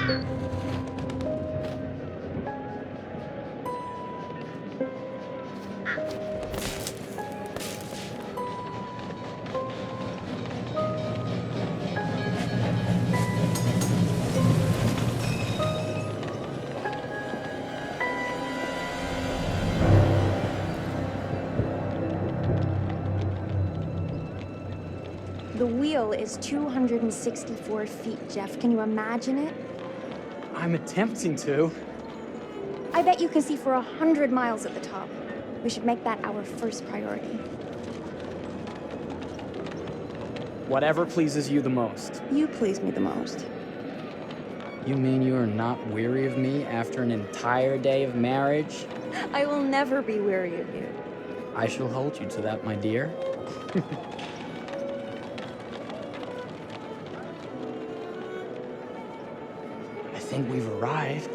The wheel is 264 feet, Jeff. Can you imagine it? I'm attempting to. I bet you can see for 100 miles at the top. We should make that our first priority. Whatever pleases you the most. You please me the most. You mean you are not weary of me after an entire day of marriage? I will never be weary of you. I shall hold you to that, my dear. I think we've arrived.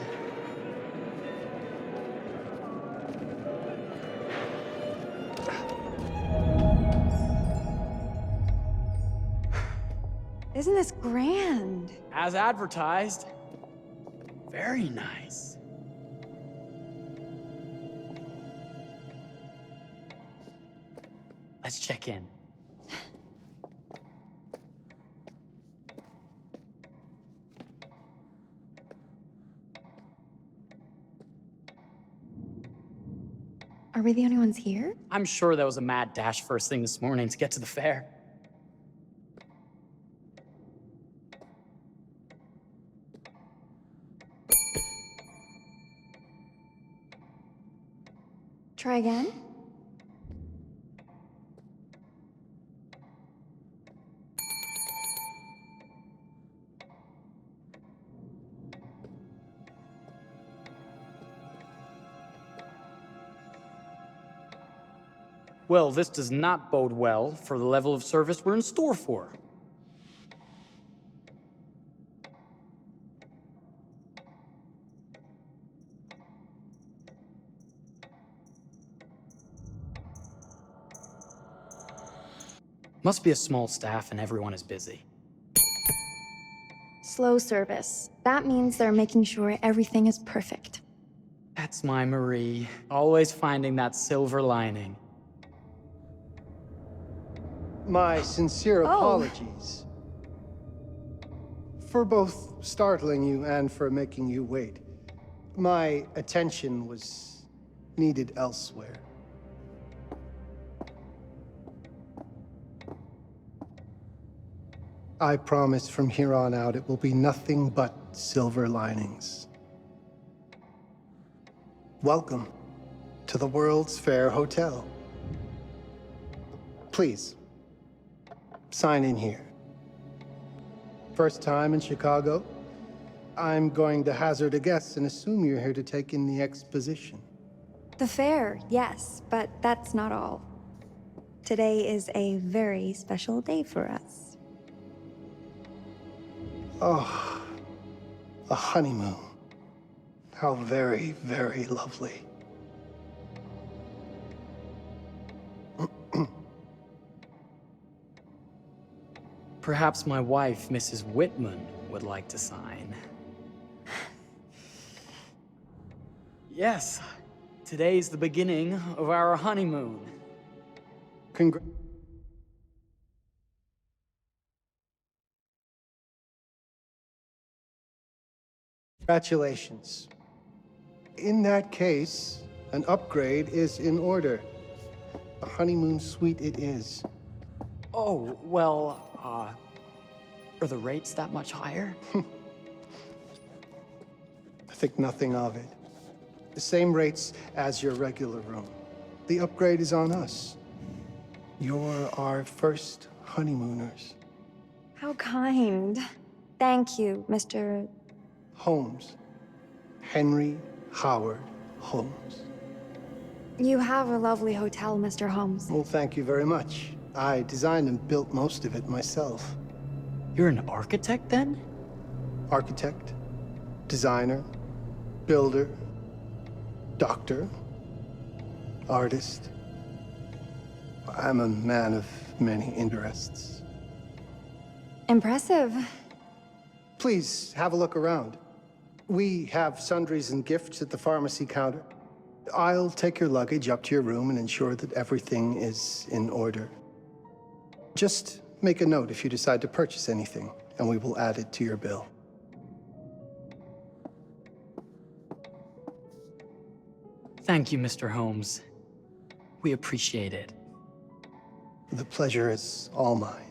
Isn't this grand? As advertised. Very nice. Let's check in. Are we the only ones here? I'm sure there was a mad dash first thing this morning to get to the fair. Try again? Well, this does not bode well for the level of service we're in store for. Must be a small staff and everyone is busy. Slow service. That means they're making sure everything is perfect. That's my Marie, always finding that silver lining. My sincere apologies for both startling you and for making you wait. My attention was needed elsewhere. I promise from here on out it will be nothing but silver linings. Welcome to the World's Fair Hotel. Please, sign in here. First time in Chicago? I'm going to hazard a guess and assume you're here to take in the exposition. The fair, yes, but that's not all. Today is a very special day for us. Oh, a honeymoon. How very, very lovely. Perhaps my wife, Mrs. Whitman, would like to sign. Yes, today's the beginning of our honeymoon. Congratulations. In that case, an upgrade is in order. A honeymoon suite it is. Oh, well, are the rates that much higher? I think nothing of it. The same rates as your regular room. The upgrade is on us. You're our first honeymooners. How kind. Thank you, Mr. Holmes. Henry Howard Holmes. You have a lovely hotel, Mr. Holmes. Well, thank you very much. I designed and built most of it myself. You're an architect, then? Architect, designer, builder, doctor, artist. I'm a man of many interests. Impressive. Please, have a look around. We have sundries and gifts at the pharmacy counter. I'll take your luggage up to your room and ensure that everything is in order. Just make a note if you decide to purchase anything, and we will add it to your bill. Thank you, Mr. Holmes. We appreciate it. The pleasure is all mine.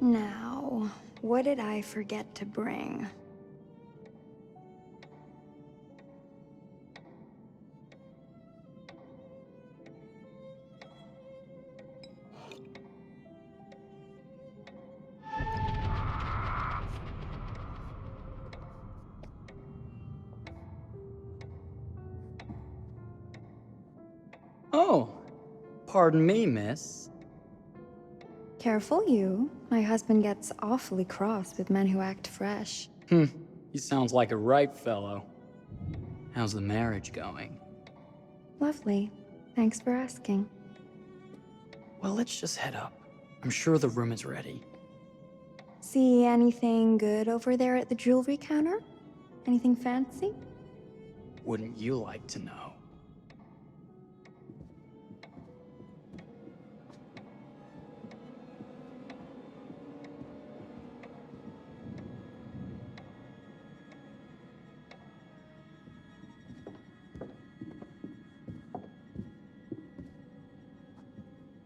Now, what did I forget to bring? Oh, pardon me, miss. Careful you. My husband gets awfully cross with men who act fresh. He sounds like a ripe fellow. How's the marriage going? Lovely. Thanks for asking. Well, let's just head up. I'm sure the room is ready. See anything good over there at the jewelry counter? Anything fancy? Wouldn't you like to know?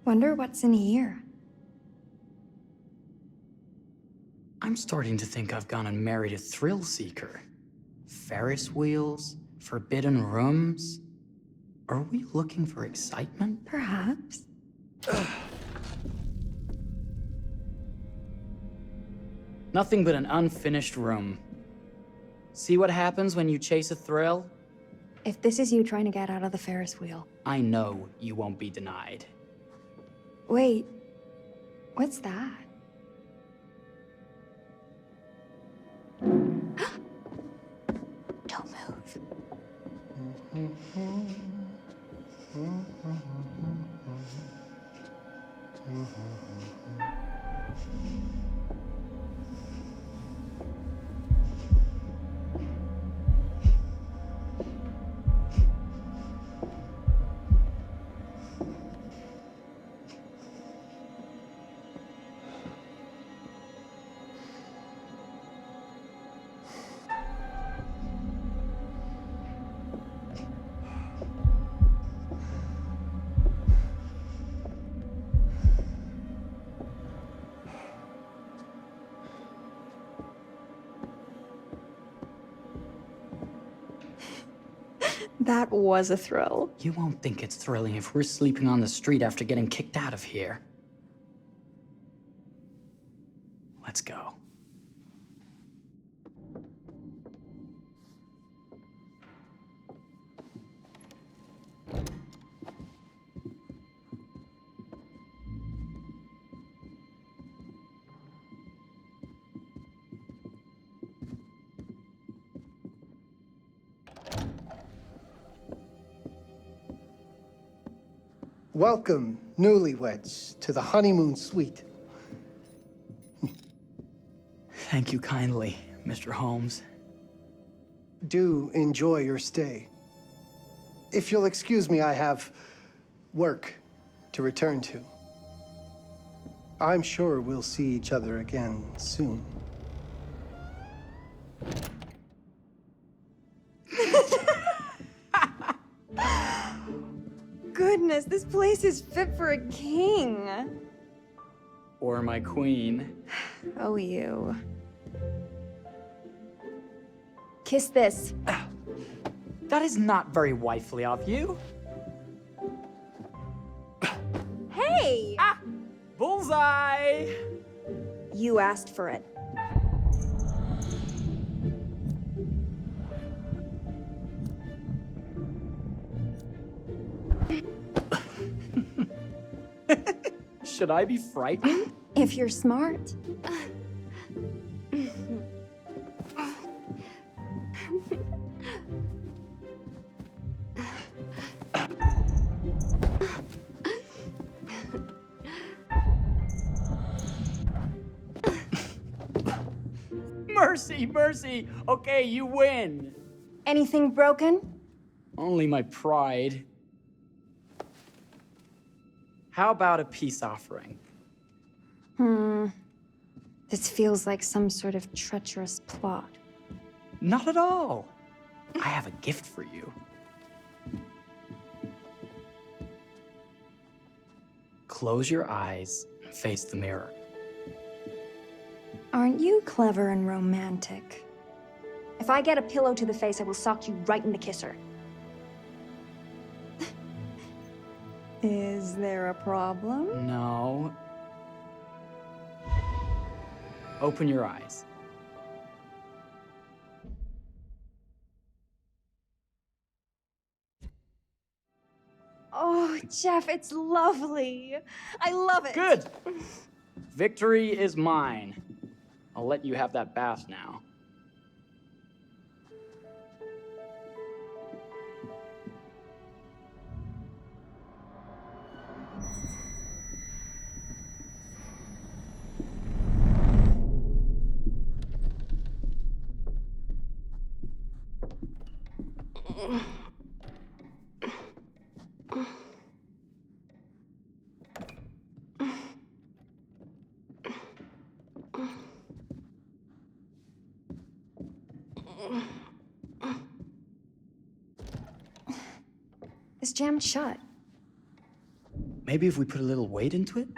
Wonder what's in here. I'm starting to think I've gone and married a thrill seeker. Ferris wheels, forbidden rooms. Are we looking for excitement? Perhaps. Nothing but an unfinished room. See what happens when you chase a thrill? If this is you trying to get out of the Ferris wheel. I know you won't be denied. Wait, what's that? Don't move. That was a thrill. You won't think it's thrilling if we're sleeping on the street after getting kicked out of here. Let's go. Welcome, newlyweds, to the honeymoon suite. Thank you kindly, Mr. Holmes. Do enjoy your stay. If you'll excuse me, I have work to return to. I'm sure we'll see each other again soon. Goodness, this place is fit for a king. Or my queen. Oh, you. Kiss this. That is not very wifely of you. Hey! Ah! Bullseye! You asked for it. Should I be frightened? If you're smart. Mercy, mercy! Okay, you win! Anything broken? Only my pride. How about a peace offering? This feels like some sort of treacherous plot. Not at all. I have a gift for you. Close your eyes and face the mirror. Aren't you clever and romantic? If I get a pillow to the face, I will sock you right in the kisser. Is there a problem? No. Open your eyes. Oh, Jeff, it's lovely. I love it. Good! Victory is mine. I'll let you have that bath now. It's jammed shut. Maybe if we put a little weight into it?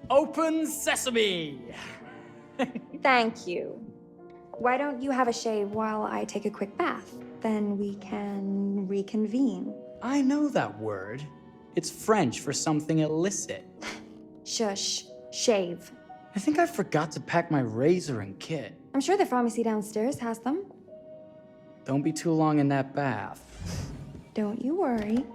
Open sesame! Thank you. Why don't you have a shave while I take a quick bath? Then we can reconvene. I know that word. It's French for something illicit. Shush. Shave. I think I forgot to pack my razor and kit. I'm sure the pharmacy downstairs has them. Don't be too long in that bath. Don't you worry.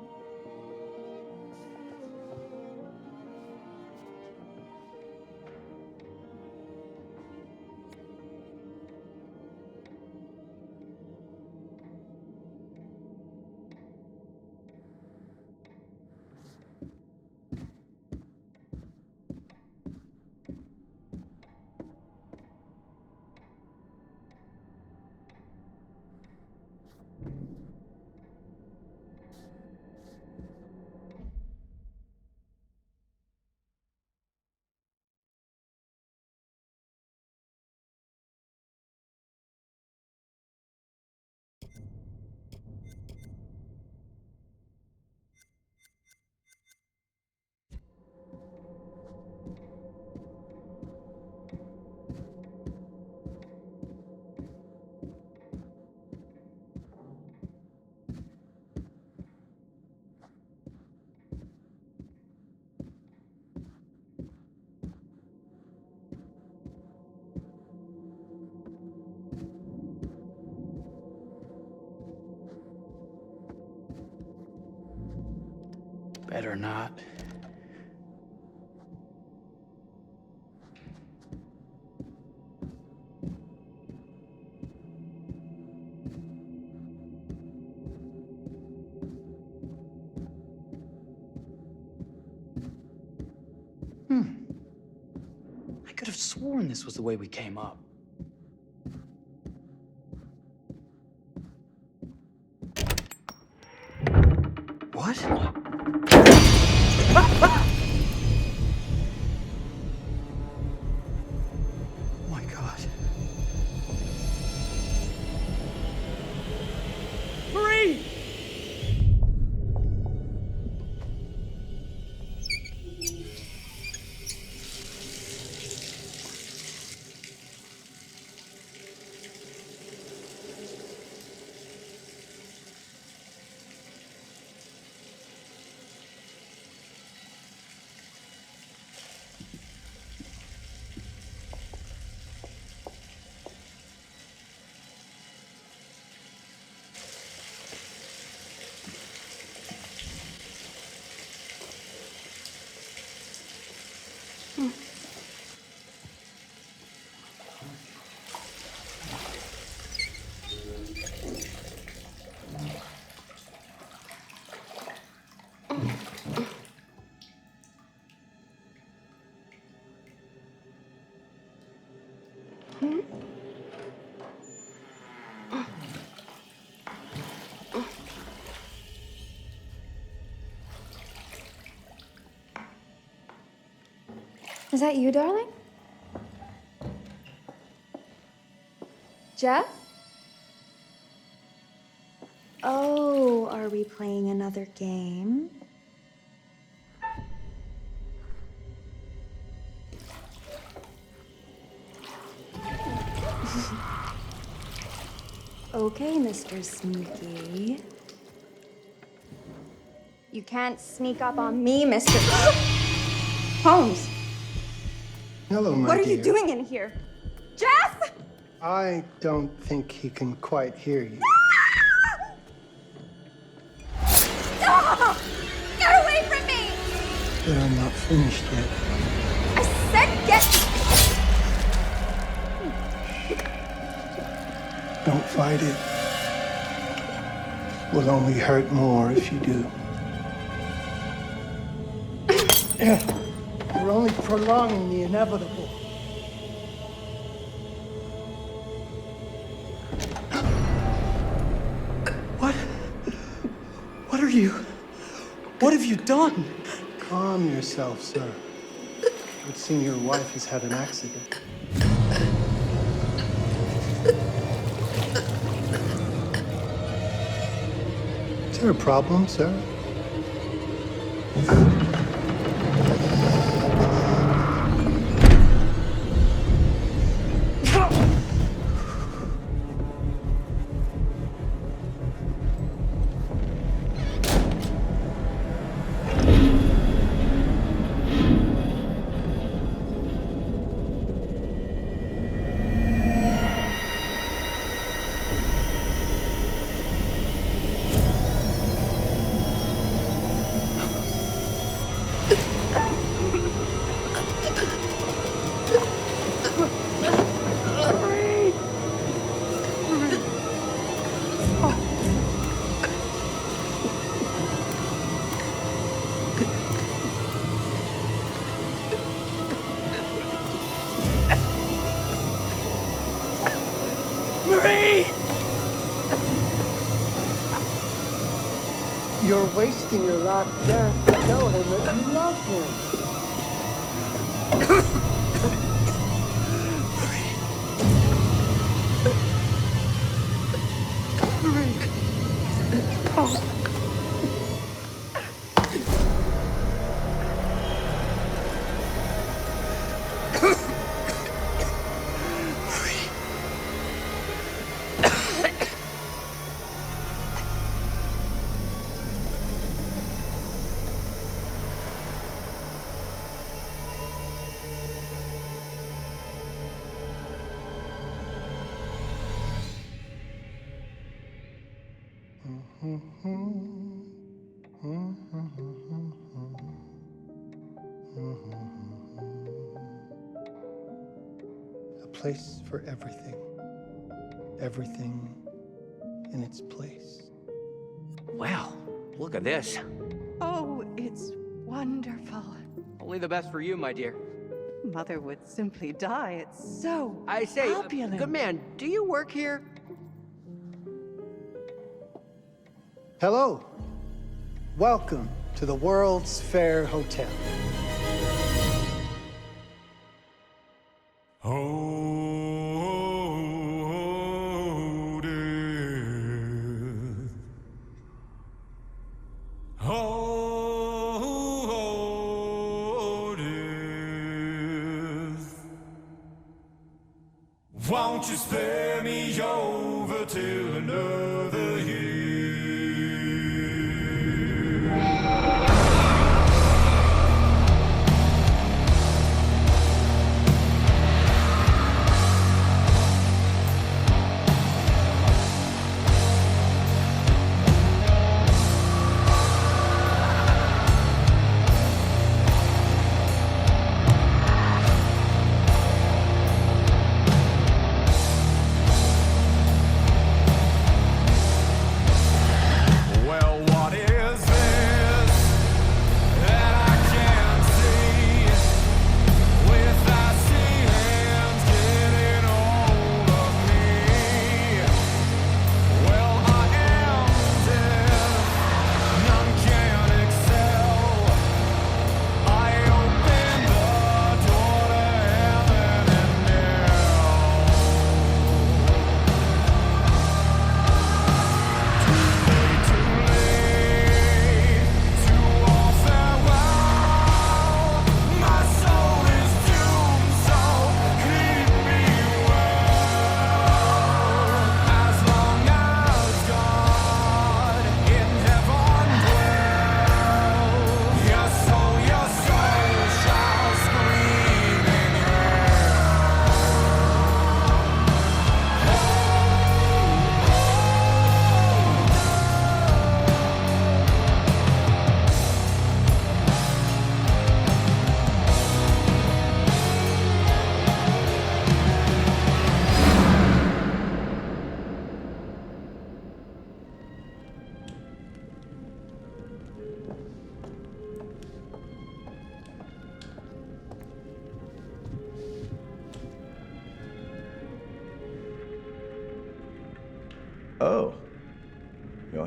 Better not. I could have sworn this was the way we came up. What? Oh my God. Marie! Is that you, darling? Jeff? Oh, are we playing another game? Okay, Mr. Sneaky. You can't sneak up on me, Mr. Holmes! Hello, my What are dear. you doing in here? Jeff! I don't think he can quite hear you. Ah! Get away from me! But I'm not finished yet. I said get... Don't fight it. Will only hurt more if you do. You're only prolonging the inevitable. What are you? What have you done? Calm yourself, sir. It would seem your wife has had an accident. Is there a problem, sir? You're wasting your last chance to tell him that you love him. A place for everything. Everything in its place. Wow, look at this. Oh, it's wonderful. Only the best for you, my dear. Mother would simply die. It's so I say, opulent. good man, do you work here? Hello. Welcome to the World's Fair Hotel. Oh, death. Oh, death. Won't you spare me over till another year?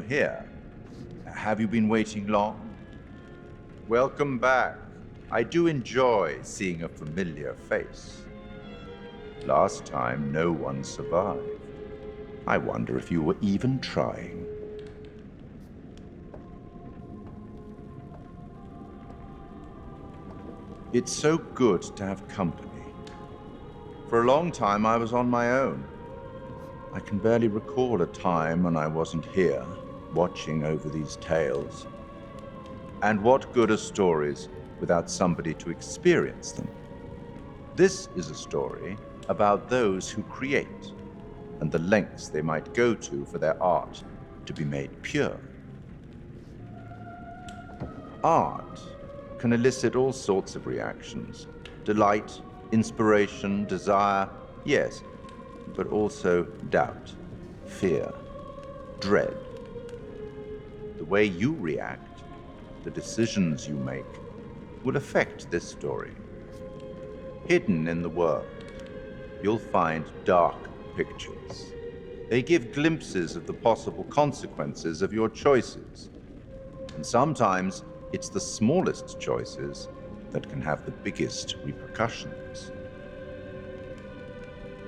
here. Have you been waiting long? Welcome back. I do enjoy seeing a familiar face. Last time, no one survived. I wonder if you were even trying. It's so good to have company. For a long time, I was on my own. I can barely recall a time when I wasn't here, watching over these tales. And what good are stories without somebody to experience them? This is a story about those who create, and the lengths they might go to for their art to be made pure. Art can elicit all sorts of reactions. Delight, inspiration, desire, yes, but also doubt, fear, dread. The way you react, the decisions you make, will affect this story. Hidden in the world, you'll find dark pictures. They give glimpses of the possible consequences of your choices. And sometimes it's the smallest choices that can have the biggest repercussions.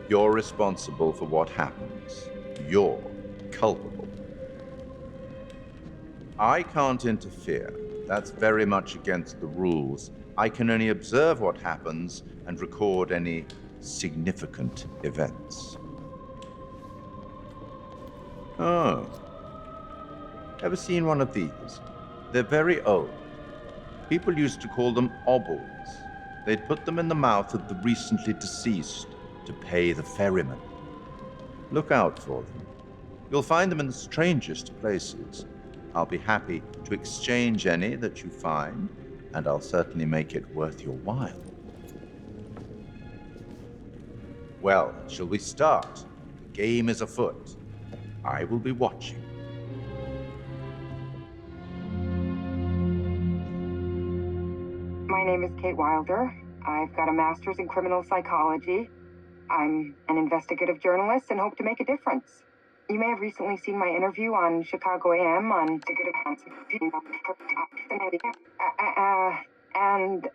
You're responsible for what happens. You're culpable. I can't interfere. That's very much against the rules. I can only observe what happens and record any significant events. Oh. Ever seen one of these? They're very old. People used to call them obols. They'd put them in the mouth of the recently deceased to pay the ferryman. Look out for them. You'll find them in the strangest places. I'll be happy to exchange any that you find, and I'll certainly make it worth your while. Well, shall we start? The game is afoot. I will be watching. My name is Kate Wilder. I've got a master's in criminal psychology. I'm an investigative journalist and hope to make a difference. You may have recently seen my interview on Chicago AM on and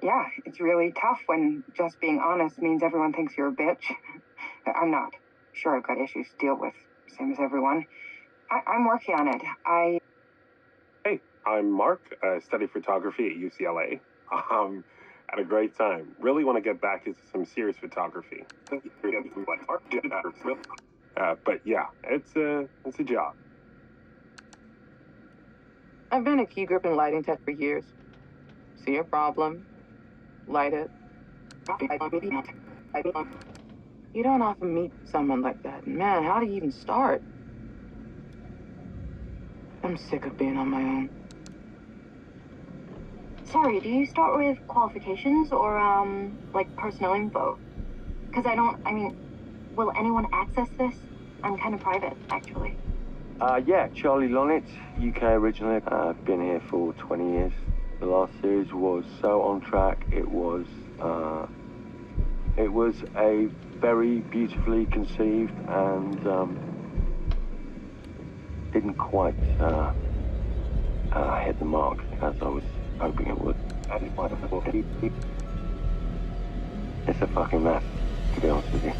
yeah, it's really tough when just being honest means everyone thinks you're a bitch. I'm not. Sure, I've got issues to deal with, same as everyone. I'm working on it. Hey, I'm Mark. I study photography at UCLA. Had a great time. Really want to get back into some serious photography. But yeah, it's a job. I've been a key grip and lighting tech for years. See a problem, light it. You don't often meet someone like that. Man, how do you even start? I'm sick of being on my own. Sorry, do you start with qualifications or, like personnel info? Because will anyone access this? I'm kind of private, actually. Yeah, Charlie Lonitz, UK originally. I've been here for 20 years. The last series was so on track. It was a very beautifully conceived and didn't quite hit the mark as I was hoping it would. It's a fucking mess, to be honest with you.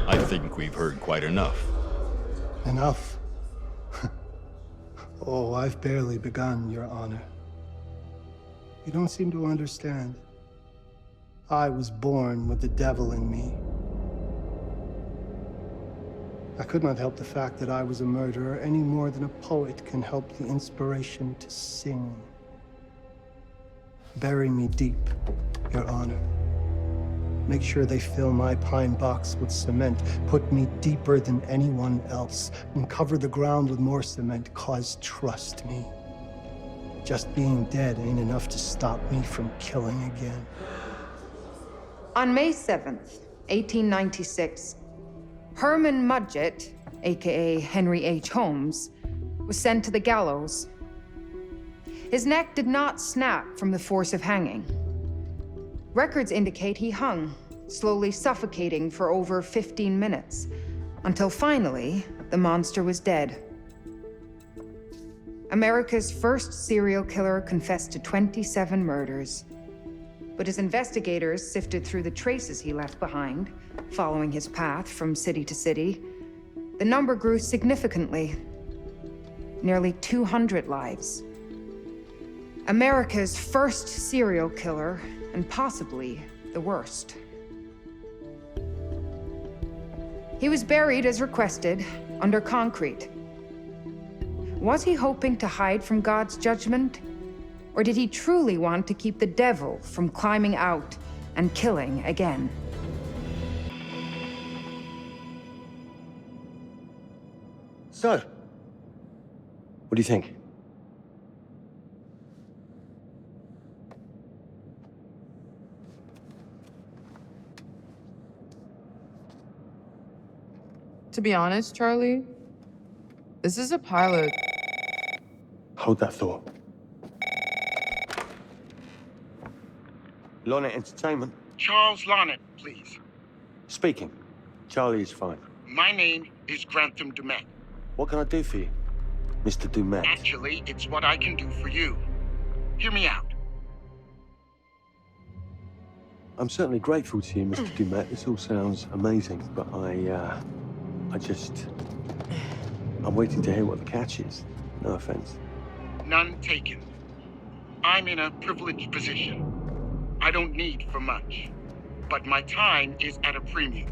I think we've heard quite enough. Enough? Oh, I've barely begun, Your Honor. You don't seem to understand. I was born with the devil in me. I could not help the fact that I was a murderer any more than a poet can help the inspiration to sing. Bury me deep, Your Honor. Make sure they fill my pine box with cement. Put me deeper than anyone else. And cover the ground with more cement, 'cause trust me, just being dead ain't enough to stop me from killing again. On May 7th, 1896, Herman Mudgett, aka Henry H. Holmes, was sent to the gallows. His neck did not snap from the force of hanging. Records indicate he hung, slowly suffocating for over 15 minutes, Until finally, the monster was dead. America's first serial killer confessed to 27 murders. But as investigators sifted through the traces he left behind, following his path from city to city, the number grew significantly. Nearly 200 lives. America's first serial killer, and possibly the worst. He was buried as requested, under concrete. Was he hoping to hide from God's judgment? Or did he truly want to keep the devil from climbing out and killing again? So, what do you think? To be honest, Charlie, this is a pilot. Hold that thought. Lonnet Entertainment. Charles Lonnet, please. Speaking. Charlie is fine. My name is Grantham Dumet. What can I do for you, Mr. Dumet? Actually, it's what I can do for you. Hear me out. I'm certainly grateful to you, Mr. Dumet. This all sounds amazing, but I'm waiting to hear what the catch is. No offense. None taken. I'm in a privileged position. I don't need for much, but my time is at a premium.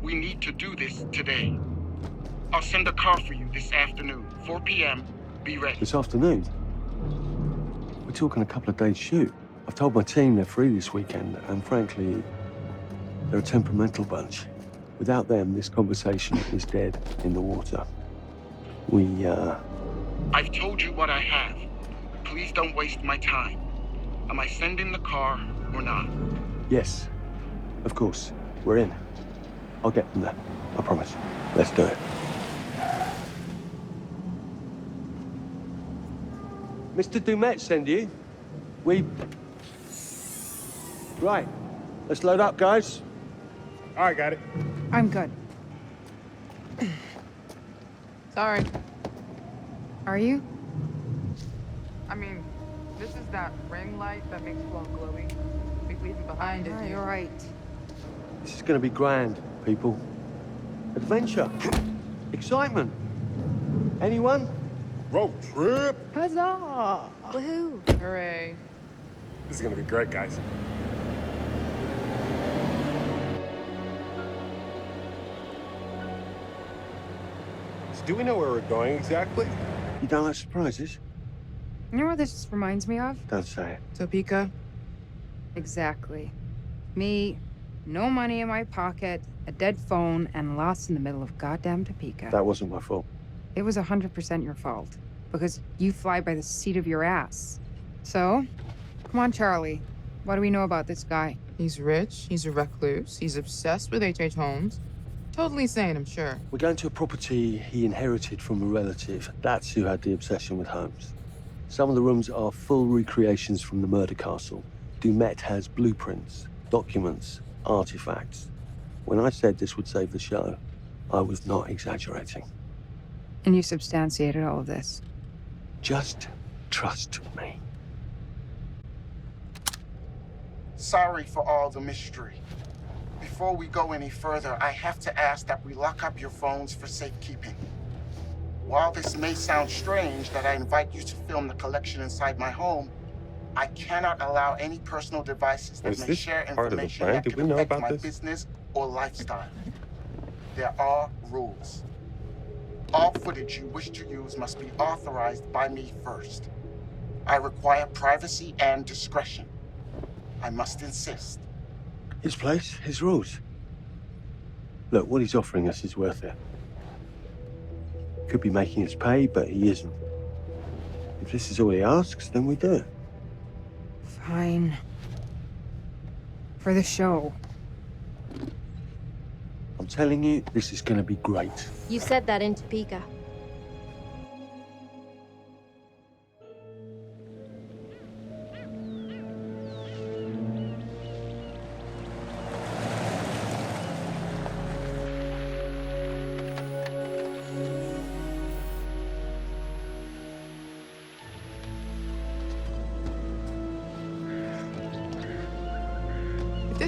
We need to do this today. I'll send a car for you this afternoon, 4 p.m. Be ready. This afternoon? We're talking a couple of days shoot. I've told my team they're free this weekend, and frankly, they're a temperamental bunch. Without them, this conversation is dead in the water. I've told you what I have. Please don't waste my time. Am I sending the car or not? Yes, of course. We're in. I'll get them there. I promise. Let's do it. Mr. Dumet send you? Right. Let's load up, guys. All right, got it. I'm good. Sorry. Are you? I mean, this is that ring light that makes you all glowy. Big leaving behind is you. You're right. This is gonna be grand, people. Adventure. Excitement. Anyone? Road trip. Huzzah! Woohoo! Hooray. This is gonna be great, guys. So do we know where we're going exactly? You don't like surprises? You know what this reminds me of? Don't say it. Topeka? Exactly. Me, no money in my pocket, a dead phone, and lost in the middle of goddamn Topeka. That wasn't my fault. It was 100% your fault. Because you fly by the seat of your ass. So, come on, Charlie. What do we know about this guy? He's rich, he's a recluse, he's obsessed with H.H. Holmes. Totally sane, I'm sure. We're going to a property he inherited from a relative. That's who had the obsession with Holmes. Some of the rooms are full recreations from the murder castle. Dumet has blueprints, documents, artifacts. When I said this would save the show, I was not exaggerating. And you substantiated all of this. Just trust me. Sorry for all the mystery. Before we go any further, I have to ask that we lock up your phones for safekeeping. While this may sound strange that I invite you to film the collection inside my home, I cannot allow any personal devices that Is may this share part of the information plan? that Did could we know affect about my this? business or lifestyle. There are rules. All footage you wish to use must be authorized by me first. I require privacy and discretion. I must insist. His place, his rules. Look, what he's offering us is worth it. Could be making us pay, but he isn't. If this is all he asks, then we do it. Fine. For the show. I'm telling you, this is gonna be great. You said that in Topeka.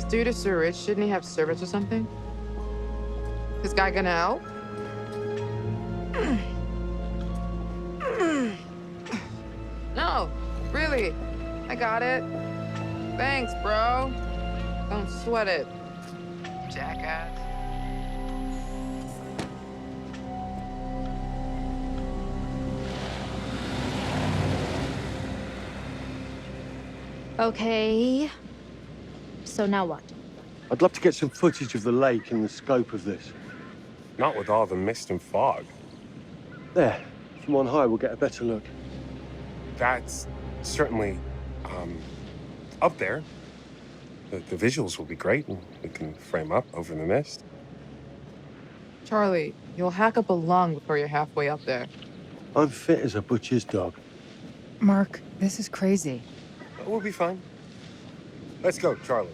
This dude is so rich, shouldn't he have servants or something? This guy gonna help? No, really. I got it. Thanks, bro. Don't sweat it, jackass. Okay. So now what? I'd love to get some footage of the lake and the scope of this. Not with all the mist and fog. There. From on high, we'll get a better look. That's certainly, up there. The visuals will be great, and we can frame up over the mist. Charlie, you'll hack up a lung before you're halfway up there. I'm fit as a butcher's dog. Mark, this is crazy. We'll be fine. Let's go, Charlie.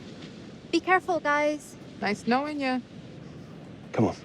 Be careful, guys. Nice knowing you. Come on.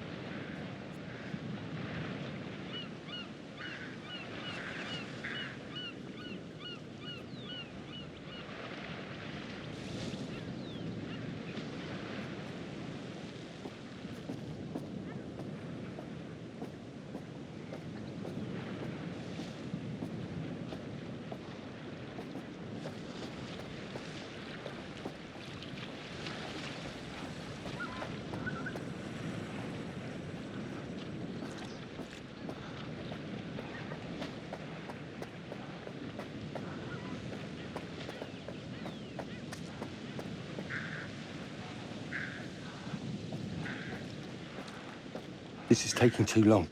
This is taking too long.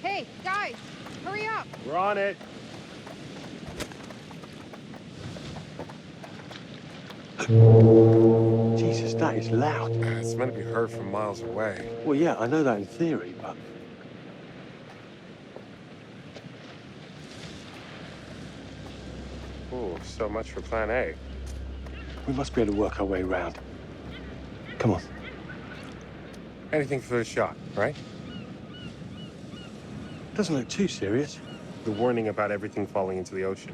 Hey, guys, hurry up. We're on it. Jesus, that is loud. It's meant to be heard from miles away. Well, yeah, I know that in theory, but... Oh, so much for plan A. We must be able to work our way around. Come on. Anything for the shot, right? Doesn't look too serious. The warning about everything falling into the ocean.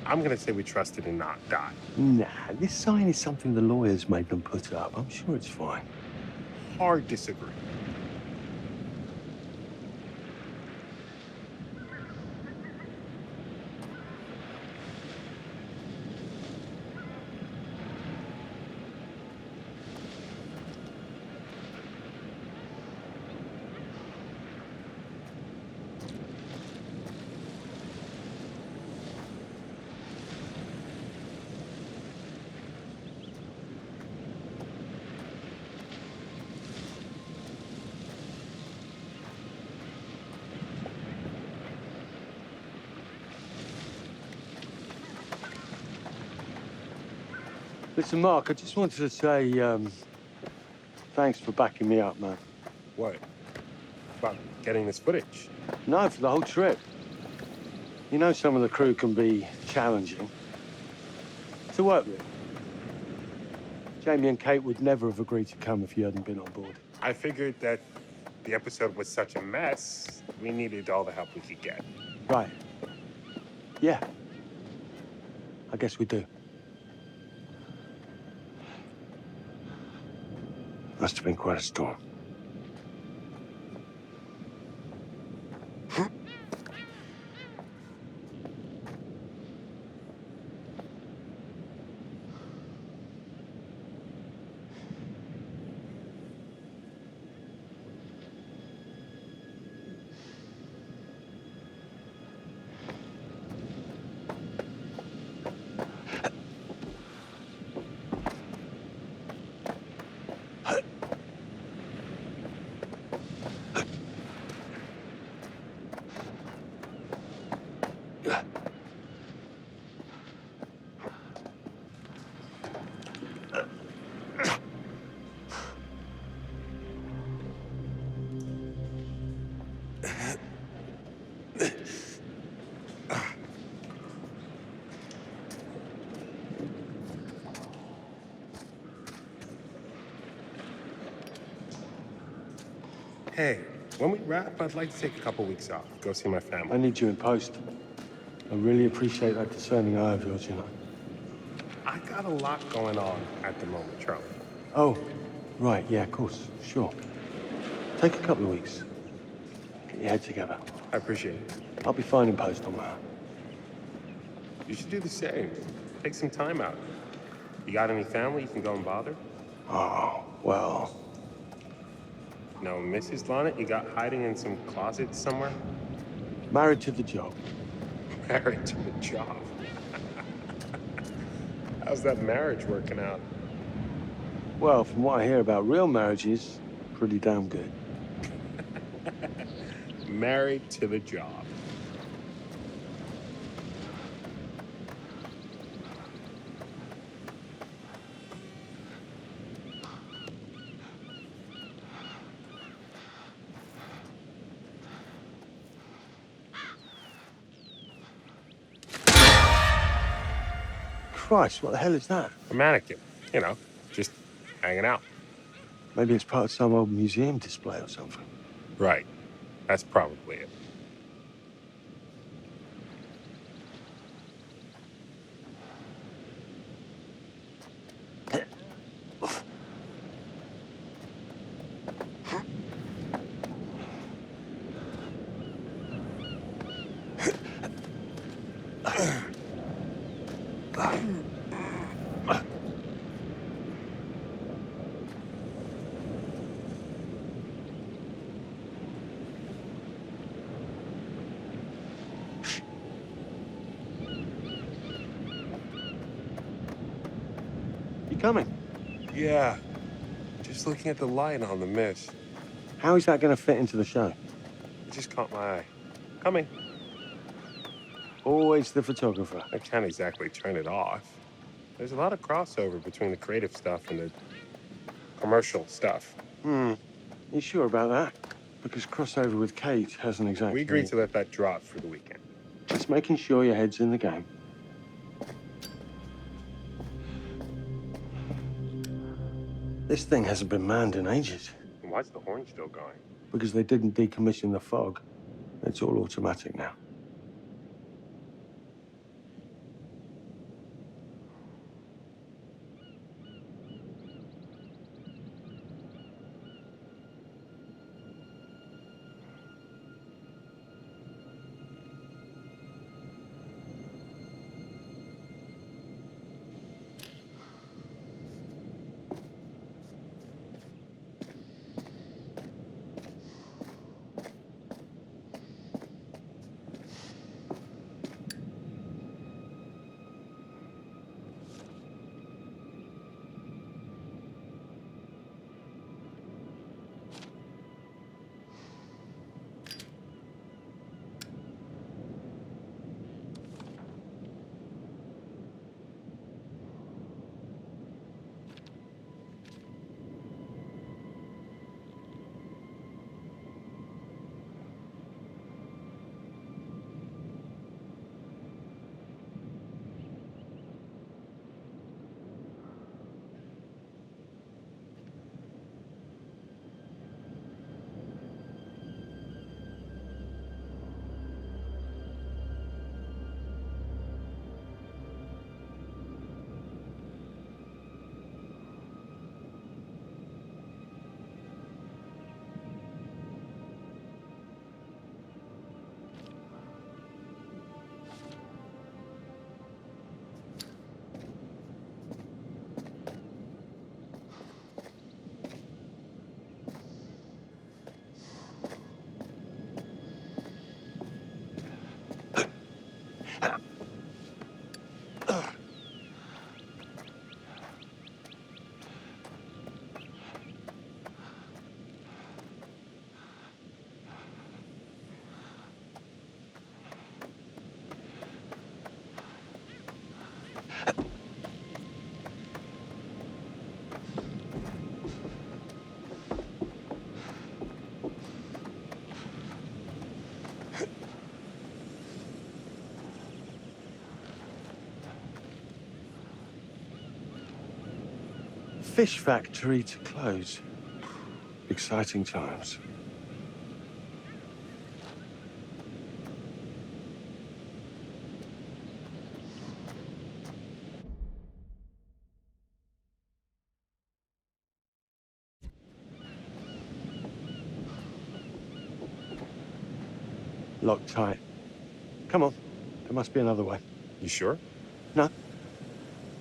I'm gonna say we trust it and not die. Nah, this sign is something the lawyers made them put up. I'm sure it's fine. Hard disagree. Listen, Mark, I just wanted to say, thanks for backing me up, man. What? About getting this footage? No, for the whole trip. You know some of the crew can be challenging to work with. Jamie and Kate would never have agreed to come if you hadn't been on board. I figured that the episode was such a mess, we needed all the help we could get. Right. Yeah. I guess we do. Must have been quite a storm. Hey, when we wrap, I'd like to take a couple weeks off. Go see my I family. need you in post. I really appreciate that discerning eye of yours, you know. I got a lot going on at the moment, Charlie. Oh, right, yeah, of course, sure. Take a couple of weeks. Get your head together. I appreciate it. I'll be fine in post on that. You should do the same. Take some time out. You got any family you can go and bother? Oh, well. No, Mrs. Lonnet, you got hiding in some closet somewhere? Married to the job. Married to the job. How's that marriage working out? Well, from what I hear about real marriages, pretty damn good. Married to the job. Christ, what the hell is that? A mannequin. You know, just hanging out. Maybe it's part of some old museum display or something. Right. That's probably it. You coming? Yeah. Just looking at the light on the mist. How is that going to fit into the show? It just caught my eye. Coming. Always the photographer. I can't exactly turn it off. There's a lot of crossover between the creative stuff and the commercial stuff. You sure about that? Because crossover with Kate hasn't exactly... We agreed to let that drop for the weekend. Just making sure your head's in the game. This thing hasn't been manned in ages. Why's the horn still going? Because they didn't decommission the fog. It's all automatic now. Fish factory to close. Exciting times. Locked tight. Come on. There must be another way. You sure? No.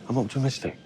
I'm optimistic.